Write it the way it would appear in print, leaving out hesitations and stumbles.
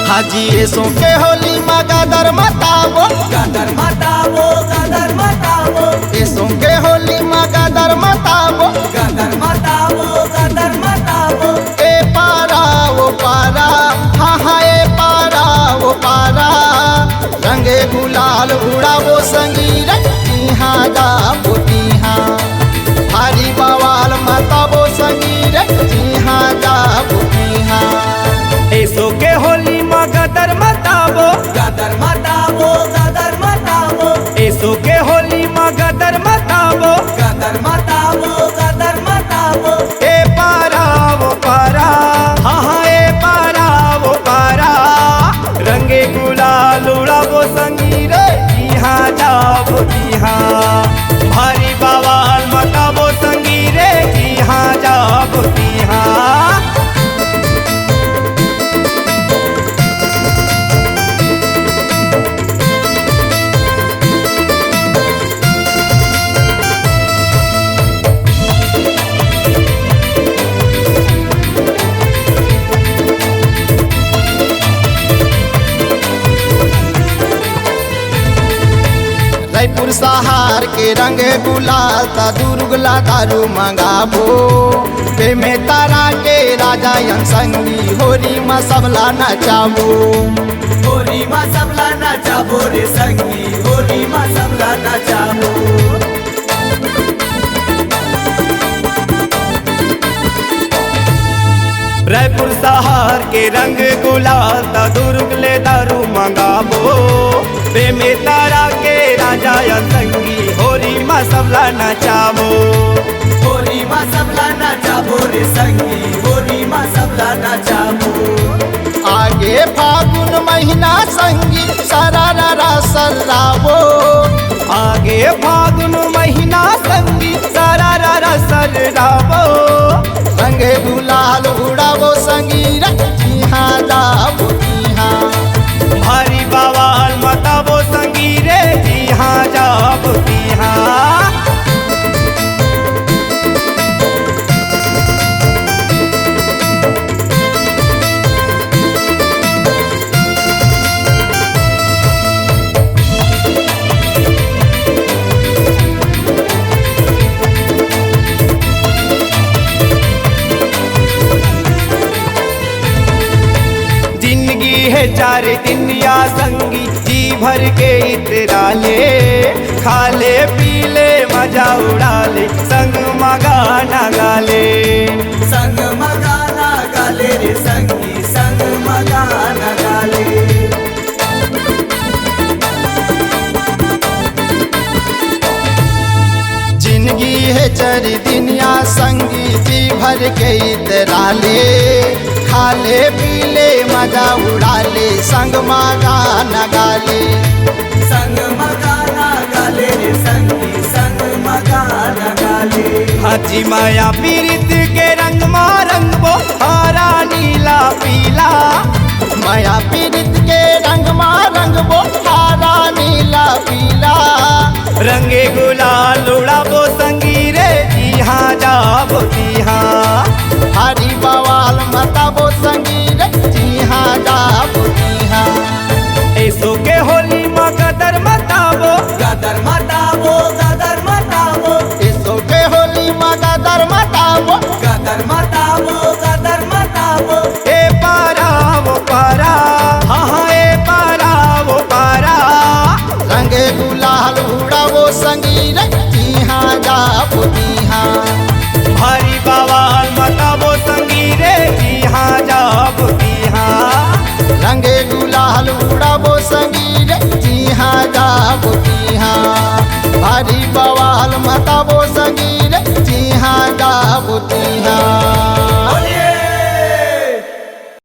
हाजी ऐसो के होली माँ गदर मतावो गदर मतावो गदर मतावो ऐसो के होली माँ गदर मतावो गदर मतावो गदर मतावो ए पारा वो पारा हाँ हाँ ए पारा वो पारा रंगे गुलाल उड़ावो संगीर यहाँ जा पोतिहा भारी बवाल मतावो संगीर यहाँ जा पोतिहा ऐसो के होली माँ गदर मतावो गदर मतावो गदर मतावो ऐसो के होली माँ गदर मतावो गदर मतावो गदर मतावो ए पारा वो पारा हाँ हाँ ए पारा वो पारा रंगे गुलाल उड़ावो संगीर यहाँ जावो यहाँ भारी बवाल मतावो संगीरे यहाँ जावो यहाँ रायपुर सहार के रंग गुलाल ता दुर्गला दारू मंगाबो बे में तारा के राजा यंग संगी होरी मा सबला नचाबो होली माँ सबला नचाबो रे संगी होली माँ सबला नचाबो रायपुर सहार के रंग गुलाल ता दुर्गले दारू मंगाबो बे में तारा के राजा यंग संगी होरी मा सबला नचाबो होली माँ सबला नचाबो रे संगी होली माँ सबला नचाबो आगे फागुन महीना संगी सरारा सराबो आगे फागुन महीना संगी सरारा सराबो रंगे गुलाल उड़ावो संगीर यहाँ जाबो यहाँ भारी बवाल मतावो संगीरे यहाँ जाबो यहाँ जिंदगी है चार दिन या संगी जी भर के इतरा ले खा ले पी ले मजा उड़ा ले संग मगाना गाले संग मगाना गाले रे संगी संग मगाना गाले जिंदगी है चार दिन या संगी जी भर के इतरा ले खा ले पी ले मजा उड़ा ले संग मगाना गाले संग मगाना गाले रे संगी संग मगाना गाले हाजी माया पीरित के रंग मा रंगबो हरा नीला पीला माया पीरित के रंग मा रंगबो हरा नीला पीला रंगे गुलाल